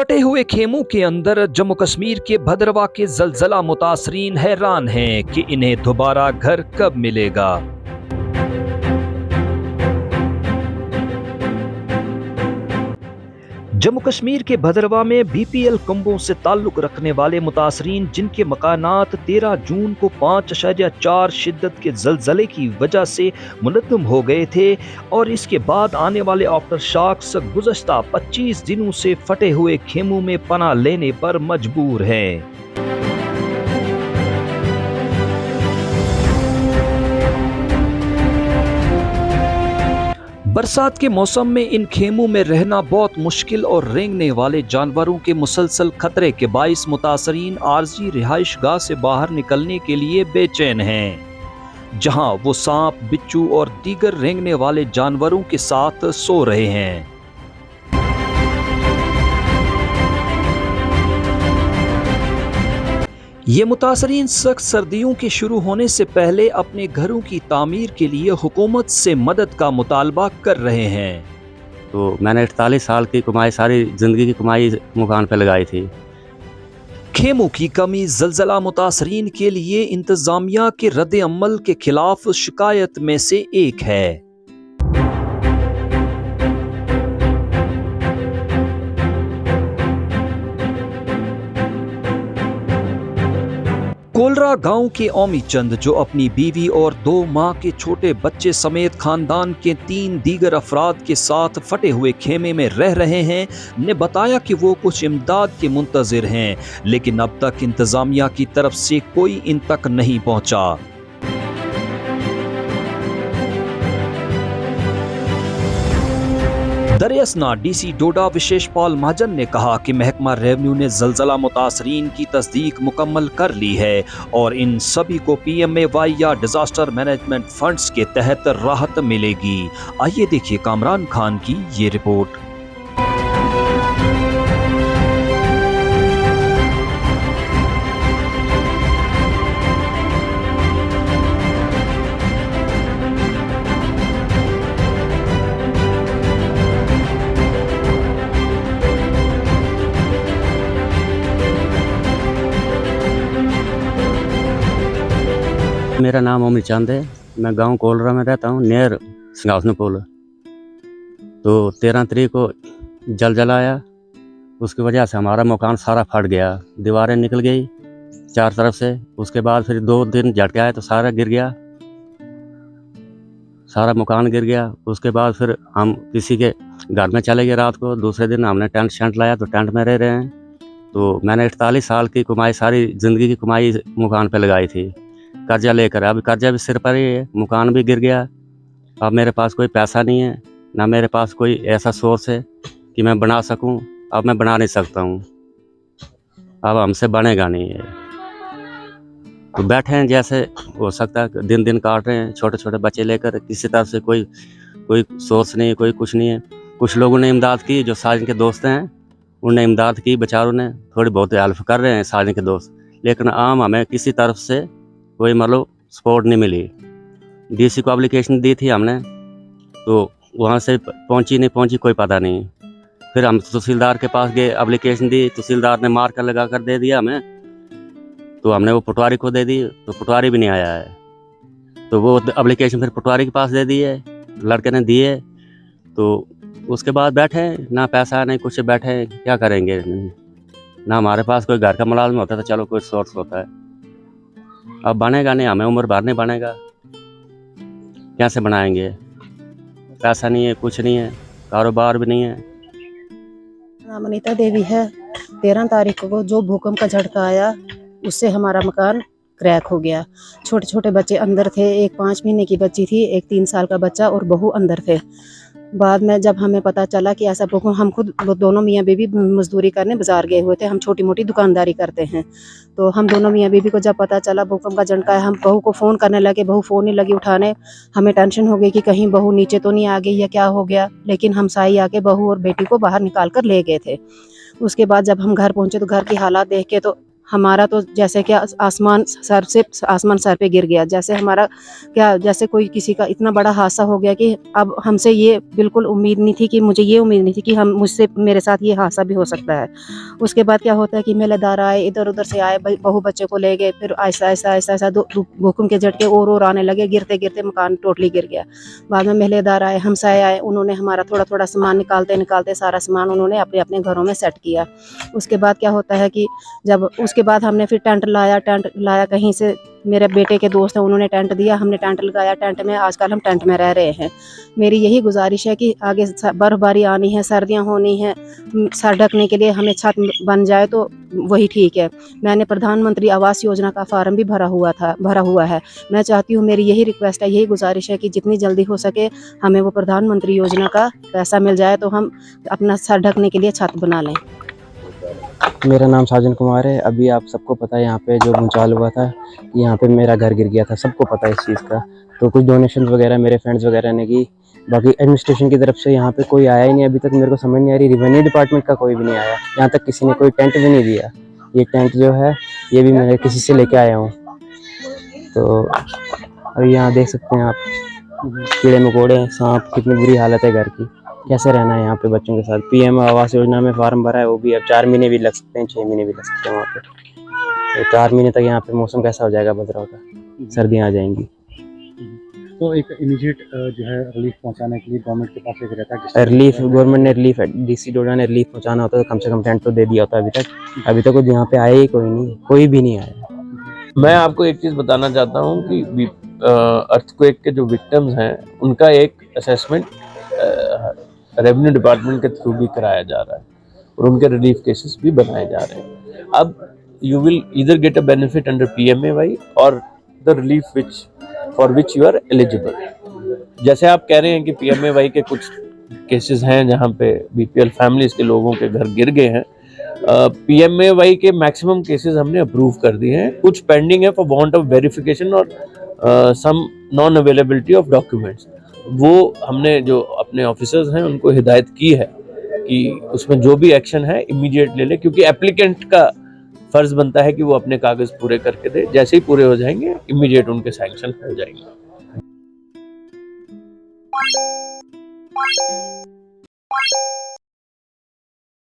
फटे हुए खेमों के अंदर जम्मू कश्मीर के भद्रवा के जलजला मुतासरीन हैरान हैं कि इन्हें दोबारा घर कब मिलेगा। जम्मू कश्मीर के भद्रवा में बीपीएल कुंबों से ताल्लुक रखने वाले मुतासरीन जिनके मकानात 13 जून को 5.4 शिद्दत के जलजले की वजह से मुनद्दम हो गए थे और इसके बाद आने वाले आफ्टर शॉक्स गुज़श्ता 25 दिनों से फटे हुए खेमों में पनाह लेने पर मजबूर हैं। बरसात के मौसम में इन खेमों में रहना बहुत मुश्किल और रेंगने वाले जानवरों के मुसलसल खतरे के बाइस मुतासरीन आरजी रिहाइश गाह से बाहर निकलने के लिए बेचैन हैं, जहां वो सांप, बिच्छू और दीगर रेंगने वाले जानवरों के साथ सो रहे हैं। ये मुतासरीन सख्त सर्दियों के शुरू होने से पहले अपने घरों की तामीर के लिए हुकूमत से मदद का मुतालबा कर रहे हैं। तो मैंने 48 साल की कमाई, सारी ज़िंदगी की कमाई मकान पे लगाई थी। खेमों की कमी जलजला मुतासरीन के लिए इंतजामिया के रद्द अमल के खिलाफ शिकायत में से एक है। कोलरा गांव के ओमी चंद, जो अपनी बीवी और 2 माह के छोटे बच्चे समेत खानदान के 3 दीगर अफराद के साथ फटे हुए खेमे में रह रहे हैं, ने बताया कि वो कुछ इमदाद के मुंतजिर हैं, लेकिन अब तक इंतजामिया की तरफ से कोई इन तक नहीं पहुंचा। दरियासना डीसी डोडा विशेष पॉल महाजन ने कहा कि महकमा रेवेन्यू ने जलजला मुतासरीन की तस्दीक मुकम्मल कर ली है और इन सभी को PMAY या डिजास्टर मैनेजमेंट फंड्स के तहत राहत मिलेगी। आइए देखिए कामरान खान की ये रिपोर्ट। मेरा नाम ओमी चंद है। मैं गांव कोलरा में रहता हूं, नियर सिंहासन पुल। तो 13 तारीख को जलजला आया, उसकी वजह से हमारा मकान सारा फट गया, दीवारें निकल गई 4 तरफ से। उसके बाद फिर 2 दिन झटके आए तो सारा गिर गया, सारा मकान गिर गया। उसके बाद फिर हम किसी के घर में चले गए रात को। दूसरे दिन हमने टेंट शेंट लाया तो टेंट में रह रहे हैं। तो मैंने 48 साल की कमाई, सारी ज़िंदगी की कमाई मकान पे लगाई थी कर्जा लेकर। अब कर्जा भी सिर पर ही है, मकान भी गिर गया। अब मेरे पास कोई पैसा नहीं है, ना मेरे पास कोई ऐसा सोर्स है कि मैं बना सकूं। अब मैं बना नहीं सकता हूं, अब हमसे बनेगा नहीं है। तो बैठे हैं, जैसे हो सकता है दिन दिन काट रहे हैं, छोटे छोटे बच्चे लेकर। किसी तरफ से कोई सोर्स नहीं है, कोई कुछ नहीं है। कुछ लोगों ने इमदाद की, जो साजिन के दोस्त हैं उनने इमदाद की, बेचारों ने थोड़ी बहुत हेल्प कर रहे हैं साजिन के दोस्त। लेकिन आम हमें किसी तरफ से कोई मतलब सपोर्ट नहीं मिली। डीसी को एप्लीकेशन दी थी हमने, तो वहाँ से पहुँची कोई पता नहीं। फिर हम तहसीलदार के पास गए, एप्लीकेशन दी, तहसीलदार ने मार्कर लगा कर दे दिया हमें। तो हमने वो पटवारी को दे दी, तो पटवारी भी नहीं आया है। तो वो एप्लीकेशन फिर पटवारी के पास दे दी है, लड़के ने दिए। तो उसके बाद बैठे, ना पैसा नहीं कुछ, बैठे क्या करेंगे। ना हमारे पास कोई घर का मुलाजम होता था, चलो कोई सोर्स होता है। अब बनेगा नहीं, हमें उम्र भर नहीं बनेगा, कैसे बनाएंगे। पैसा नहीं है, कुछ नहीं है, कारोबार भी नहीं है। नाम अनीता देवी है। 13 तारीख को जो भूकंप का झटका आया उससे हमारा मकान क्रैक हो गया। छोटे छोटे बच्चे अंदर थे, एक 5 महीने की बच्ची थी, एक 3 साल का बच्चा और बहू अंदर थे। बाद में जब हमें पता चला कि ऐसा भूकंप, हम खुद दोनों मियाँ बीवी मजदूरी करने बाजार गए हुए थे, हम छोटी मोटी दुकानदारी करते हैं। तो हम दोनों मियाँ बीवी को जब पता चला भूकंप का झटका है, हम बहू को फ़ोन करने लगे, बहू फ़ोन नहीं लगी उठाने। हमें टेंशन हो गई कि कहीं बहू नीचे तो नहीं आ गई या क्या हो गया। लेकिन हम साई आके बहू और बेटी को बाहर निकाल कर ले गए थे। उसके बाद जब हम घर पहुँचे तो घर की हालात देख के तो हमारा तो जैसे कि आसमान सर पे गिर गया, जैसे हमारा क्या, जैसे कोई किसी का इतना बड़ा हादसा हो गया कि अब हमसे ये बिल्कुल उम्मीद नहीं थी, कि मुझे ये उम्मीद नहीं थी कि हम मुझसे मेरे साथ ये हादसा भी हो सकता है। उसके बाद क्या होता है कि मेलेदार आए, इधर उधर से आए, बहू बच्चे को ले गए, फिर ऐसा भूकंप के झटके और आने लगे, गिरते गिरते मकान टोटली गिर गया। बाद में मेलेदार आए, हमसाए आए, उन्होंने हमारा थोड़ा थोड़ा सामान निकालते सारा सामान उन्होंने अपने अपने घरों में सेट किया। उसके बाद क्या होता है कि जब उसके बाद हमने फिर टेंट लाया कहीं से, मेरे बेटे के दोस्त हैं उन्होंने टेंट दिया, हमने टेंट लगाया, टेंट में आजकल हम टेंट में रह रहे हैं। मेरी यही गुजारिश है कि आगे बर्फबारी आनी है, सर्दियां होनी है, सर ढकने के लिए हमें छत बन जाए तो वही ठीक है। मैंने प्रधानमंत्री आवास योजना का फार्म भी भरा हुआ है। मैं चाहती हूँ, मेरी यही रिक्वेस्ट है, यही गुजारिश है कि जितनी जल्दी हो सके हमें वो प्रधानमंत्री योजना का पैसा मिल जाए तो हम अपना सर ढकने के लिए छत बना लें। मेरा नाम साजन कुमार है। अभी आप सबको पता है यहाँ पे जो भूचाल हुआ था, यहाँ पे मेरा घर गिर गया था, सबको पता है इस चीज़ का। तो कुछ डोनेशन वगैरह मेरे फ्रेंड्स वगैरह ने की, बाकी एडमिनिस्ट्रेशन की तरफ से यहाँ पे कोई आया ही नहीं अभी तक। मेरे को समझ नहीं आ रही, रेवेन्यू डिपार्टि का कोई भी नहीं आया, यहाँ तक किसी ने कोई टेंट भी नहीं दिया। ये टेंट जो है ये भी मैं किसी से लेके आया हूँ। तो अभी यहाँ देख सकते हैं आप, कीड़े मकोड़े, सांप, कितनी बुरी हालत है घर की। कैसे रहना है यहाँ पे बच्चों के साथ। पीएम आवास योजना में फार्म भरा है, वो भी अब 4 महीने भी लग सकते हैं, 6 महीने भी लग सकते हैं वहाँ पे। तो 4 महीने तक यहाँ पे मौसम कैसा हो जाएगा भद्रवाह का, सर्दियाँ आ जाएंगी। तो एक इमीडिएट जो है रिलीफ पहुंचाने के लिए गवर्नमेंट के पास एक रहता है रिलीफ, गवर्नमेंट ने रिलीफ, डीसी डोडा ने रिलीफ पहुँचाना होता है तो कम से कम टेंट तो दे दिया होता है। अभी तक यहाँ पे आया ही कोई भी नहीं आया। मैं आपको एक चीज़ बताना चाहता हूँ कि अर्थक्वेक के जो विक्टिम्स हैं उनका एक असेसमेंट रेवेन्यू डिपार्टमेंट के थ्रू भी कराया जा रहा है और उनके रिलीफ केसेस भी बनाए जा रहे हैं। अब you will either get a benefit under PMAY और the relief for which you are eligible. जैसे आप कह रहे हैं कि PMAY के कुछ केसेस हैं जहाँ पे BPL फैमिलीज के लोगों के घर गिर गए हैं। PMAY के मैक्सिमम केसेस हमने अप्रूव कर दिए हैं, कुछ पेंडिंग है फॉर वांट ऑफ वेरिफिकेशन और some non availability of documents. वो हमने जो अपने ऑफिसर्स हैं उनको हिदायत की है कि उसमें जो भी एक्शन है इमीडिएट ले ले, क्योंकि एप्लीकेंट का फर्ज बनता है कि वो अपने कागज पूरे करके दे। जैसे ही पूरे हो जाएंगे इमीडिएट उनके सैंक्शन हो जाएंगे।